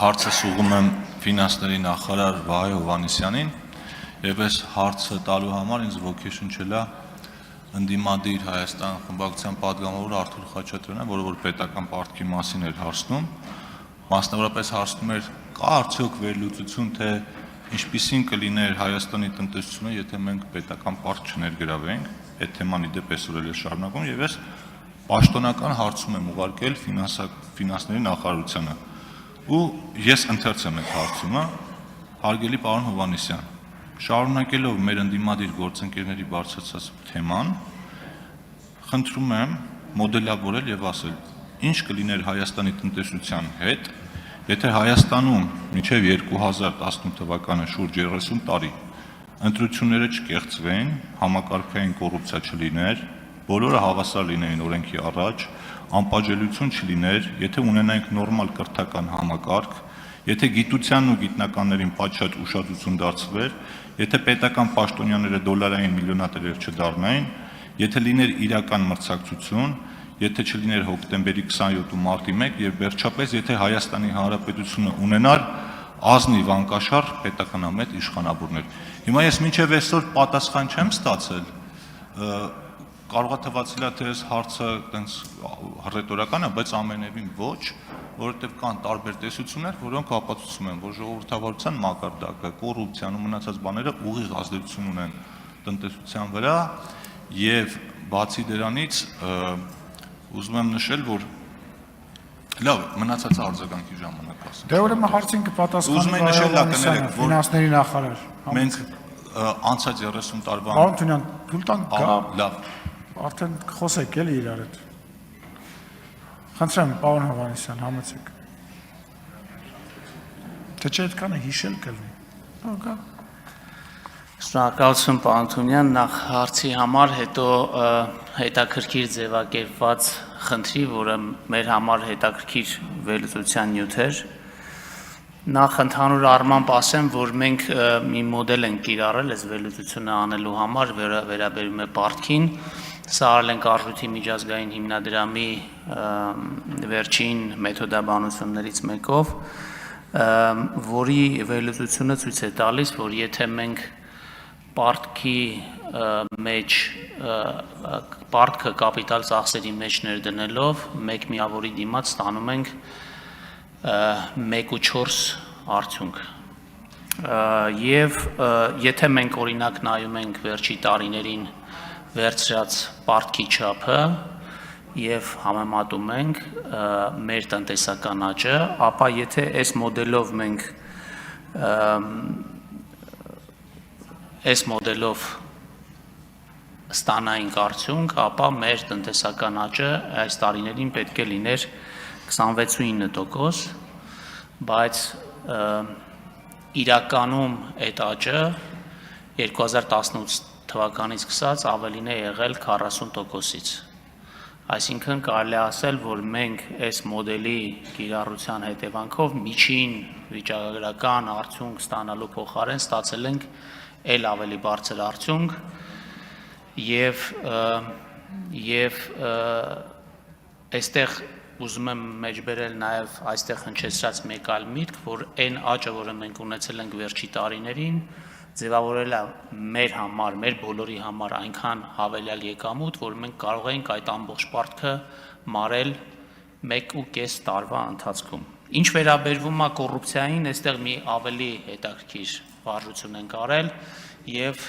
Հարցս ուղղում եմ ֆինանսների նախարար Վահե Հովհաննիսյանին եւ այս հարցը տալու համար ինձ ոգեշնչել է ընդդիմադիր Հայաստան խմբակցության պատգամավոր Արթուր Խաչատրյանը, որը որ պետական պարտքի մասին էր հարցնում, մասնավորապես հարցնում էր կա արդյոք վերլուծություն, թե ինչպիսին կլիներ Հայաստանի տնտեսությունը, եթե մենք պետական պարտք չներգրավենք, այդ թեման իդեպ այսօր էլ է շարունակվում եւ ես պաշտոնական հարցում եմ ուղարկել ֆինանսների նախարարությանը ու ես ընթերցեմ այդ հարցումը, հարգելի պարոն Հովհաննիսյան, շարունակելով մեր ընդդիմադիր գործընկերների բարձրացած թեման, խնդրում եմ մոդելավորել եւ ասել, ինչ կլիներ Հայաստանի տնտեսության հետ, եթե Հայաստանում մինչև 2018 թվականը շուրջ 30 տարի ընտրությունները չկեղծվեն, համակարգային կոռուպցիա չլիներ, բոլորը հավասար լինեին օրենքի առաջ, անպատժելիություն չլիներ, եթե ունենայինք նորմալ կրթական համակարգ, եթե գիտությանն ու գիտնականներին պատշաճ ուշադրություն դարձվեր, եթե պետական պաշտոնյաները դոլարային միլիոնատերեր չդառնային, եթե լիներ իրական մրցակցություն, եթե չլիներ հոկտեմբերի 27 ու մարտի 1 եւ վերջապես եթե Հայաստանի Հանրապետությունը ունենար ազնիվ անկաշառ պետականամետ իշխանավորներ։ Հիմա ես մինչև այսօր պատասխան չեմ ստացել, կարող է թվացել թե այս հարցը տենց ռետորական է, բայց ամենևին ոչ, որովհետև կան տարբեր տեսություններ, որոնք ապացուցում են, որ ժողովրդավարության մակարդակը, կոռուպցիան ու մնացած բաները ուղիղ ազդեցություն ունեն տնտեսության վրա եւ բացի դրանից ուզում եմ նշել, որ լավ, մնացած արձագանքի ժամանակ ասեմ։ Դե ուրեմն հարցին կպատասխանի ֆինանսների նախարար։ Մենք անցած 30 տարվա Պարոն Թունյան, թույլ տանք գա։ Լավ։ Արդեն խոսեք էլի իրար հետ։ Խնդրեմ, պարոն Հովհաննիսյան, համեցեք։ Թե չէ այդքանը հիշել կլինի։ Ահա։ Շնորհակալություն պարոն Թունյան, նախ հարցի համար, հետո հետաքրքիր ձևակերպված խնդրի, որը մեր համար հետաքրքիր վերլուծության նյութ էր։ Նախ ընդհանուր առմամբ ասեմ, որ մենք մի մոդել ենք կիրառել այս վերլուծությունը անելու համար, որը վերաբերում է պարտքին։ Սա արել ենք Արժույթի միջազգային հիմնադրամի վերջին մեթոդաբանություններից մեկով, որի վերլուծությունը ցույց է տալիս, որ եթե մենք պարտքի մեջ պարտքը կապիտալ ծախսերի մեջ ներդնելով մեկ միավորի դիմաց ստանում ենք 1.4 արդյունք եւ եթե մենք օրինակ նայում ենք վերջի տարիներին վերցրած պարտքի չափը եւ համեմատում ենք մեր տնտեսական աճը, ապա եթե այս մոդելով մենք այս մոդելով ստանայինք արդյունք, ապա մեր տնտեսական աճը այս տարիներին պետք է լիներ 26.9%, բայց իրականում այդ աճը 2018 թվականից սկսած ավելին է եղել 40%-ից։ Այսինքն կարելի է ասել, որ մենք այս մոդելի կիրառության հետևանքով միջին վիճակագրական արդյունք ստանալու փոխարեն ստացել ենք էլ ավելի բարձր արդյունք եւ այստեղ ուզում եմ մեջբերել նաեւ այստեղ հնչեցրած մեկ այլ միտք, որ այն աճը, որը մենք ունեցել ենք վերջի տարիներին, ձևավորել է մեր համար, մեր բոլորի համար այնքան հավելյալ եկամուտ, որ մենք կարող ենք այդ ամբողջ պարտքը մարել 1.5 տարվա ընթացքում։ Ինչ վերաբերվում է կոռուպցիային, այստեղ մի ավելի հետաքրքիր վարժություն ենք արել եւ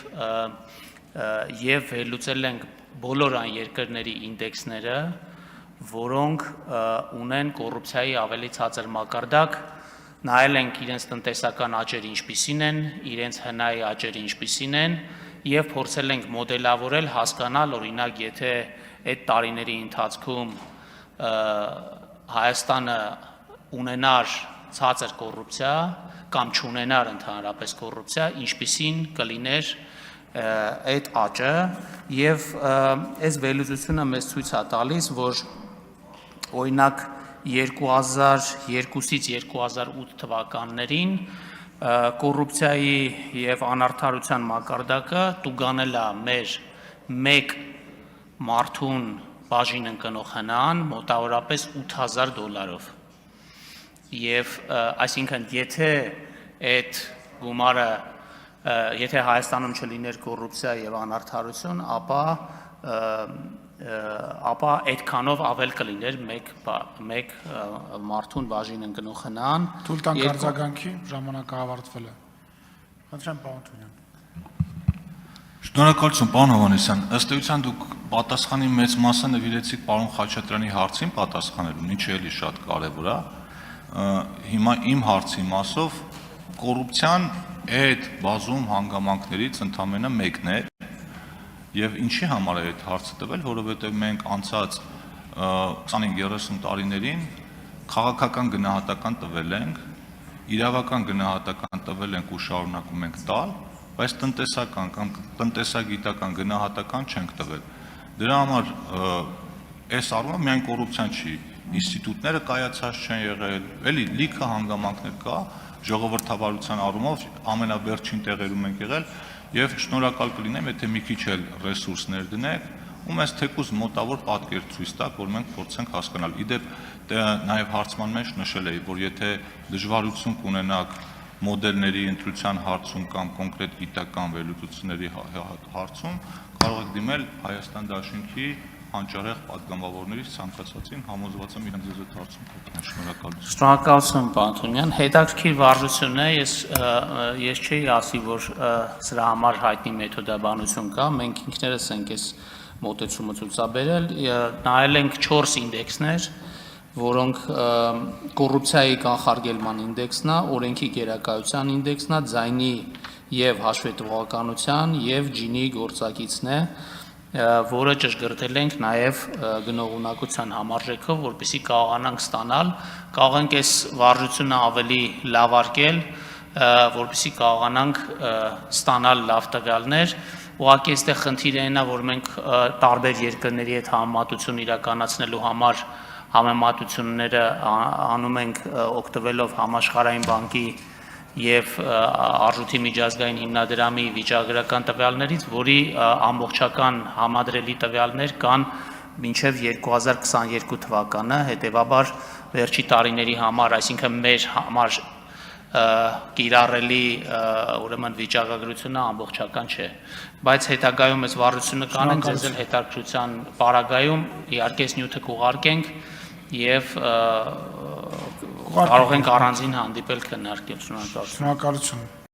վերլուծել ենք բոլոր այն երկրների ինդեքսները, որոնք ունեն կոռուպցիայի ավելի ցածր մակարդակ, նայել ենք իրենց տնտեսական աճերը ինչպիսին են, իրենց հնայի աճերը ինչպիսին են եւ փորձել ենք մոդելավորել, հասկանալ, օրինակ, եթե այդ տարիների ընթացքում Հայաստանը ունենար ցածր կոռուպցիա կամ չունենար ընդհանրապես կոռուպցիա, ինչպիսին կլիներ այդ աճը եւ այս վերլուծությունը մեզ ցույց է տալիս, որ օրինակ 2002-ից 2008 թվականներին կոռուպցիայի եւ անարդարության մակարդակը տուգանել է մեր մեկ մարդուն բաժին ընկնող հնան մոտավորապես $8,000, եւ այսինքն եթե այդ գումարը եթե Հայաստանում չլիներ կոռուպցիա եւ անարդարություն, ապա այդքանով ավել կլիներ մեկ մարդուն բաժին ընկնող հնան։ Թույլ տանք արձագանքի, ժամանակը ավարտվել է։ Խնդրեմ, պարոն Թունյան։ Շնորհակալություն, պարոն Հովհաննիսյան, ըստ էության դուք պատասխանի մեծ մասը նվիրեցիք պարոն Խաչատրյանի հարցին պատասխանելուն, ինչը էլի շատ կարևոր է։ Հիմա իմ հարցի մասով կոռուպցիան այդ բազում հանգամանքներից ընդամենը մեկն է, եւ ինչի համար է այդ հարցը տվել, որովհետեւ մենք անցած 25-30 տարիներին քաղաքական գնահատական տվել ենք, իրավական գնահատական տվել ենք ու շարունակում ենք տալ, բայց տնտեսական կամ տնտեսագիտական գնահատական չենք տվել։ Դրա համար այս առումով միայն կոռուպցիան չի, ինստիտուտները կայացած չեն եղել, էլի լիքը հանգամանքներ կա, ժողովրդավարության առումով ամենավերջին տեղերում ենք եղել եւ շնորհակալ կլինեմ, եթե մի քիչ էլ ռեսուրսներ դնեք, ու մեզ թեկուզ մոտավոր պատկեր ցույց տաք, որ մենք փորձենք հասկանալ։ Իդեպ նաեւ հարցման մեջ նշել էի, որ եթե դժվարություն կունենաք մոդելների ընտրության հարցում կամ կոնկրետ գիտական վերլուծությունների հարցում, կարող եք դիմել Հայաստան Դաշինքի հանճարեղ պատգամավորներից ցանկացածին, համոզված եմ իրենց ձեզ այդ հարցում կօգնեն։ Շնորհակալություն։ Շնորհակալություն, պարոն Թունյան, հետաքրքիր վարժություն է, ես չէի ասի, որ սրա համար հայտնի մեթոդաբանություն կա, մենք ինքներս ենք այս մոտեցումը ցուցաբերել, նայել ենք 4 ինդեքսներ, որոնք կոռուպցիայի կանխարգելման ինդեքսն է, օրենքի գերակայության ինդեքսն է, ձայնի եւ հաշվետվողականության եւ ջինի գործակիցն է, որը ճշգրտել ենք նաեւ գնողունակության համարժեքով, որպեսզի կարողանանք ստանալ, կարող ենք այս վարժությունը ավելի լավարկել, որպեսզի կարողանանք ստանալ լավ տվյալներ։ Ուղղակի այստեղ խնդիրը այն է, որ մենք տարբեր երկրների հետ համեմատություն իրականացնելու համար համեմատությունները անում ենք օգտվելով համաշխարհային բանկի եւ արժույթի միջազգային հիմնադրամի վիճակագրական տվյալներից, որի ամբողջական համադրելի տվյալներ կան մինչև 2022 թվականը, հետեւաբար վերջի տարիների համար, այսինքն մեր համար կիրառելի ուրեմն վիճակագրությունը ամբողջական չէ, բայց հետագայում այս վարժությունը կանենք, ձեզ էլ հետաքրքրության պարագայում իհարկե այս նյութը կուղարկենք եւ կարող ենք առանձին հանդիպել քննարկել։ Շնորհակալություն։ Շնորհակալություն։